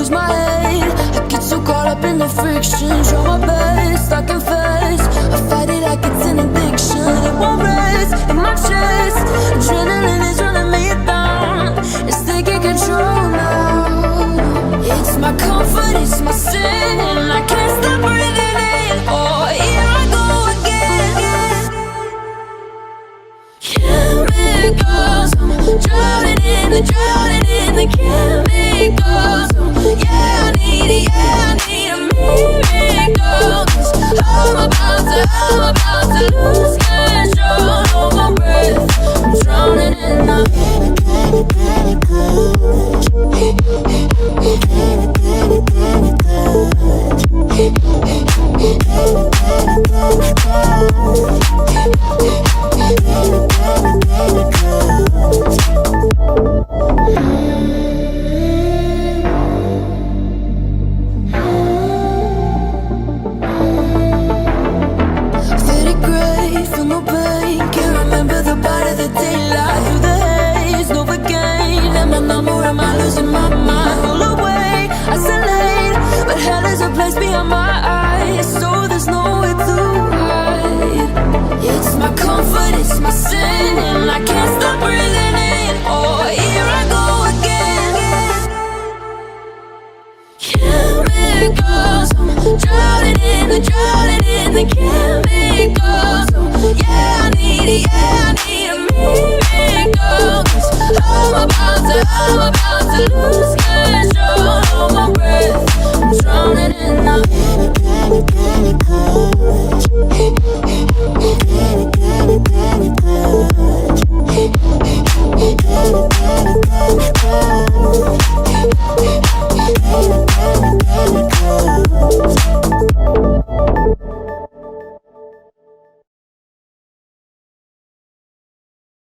lose my head. I get so caught up in the friction. Try my best, I confess. I fight it like it's an addiction. It won't rest in my chest. Adrenaline is running me down. It's taking control now. It's my comfort, it's my sin. I can't stop breathing in. Oh, here I go again. Chemicals, I'm drowning in the chemicals. Yeah, I need it, yeah, I need a miracle. 'Cause I'm about to lose control of my breath. I'm drowning in the faded gray, feel no pain. Can't remember the bite of the daylight.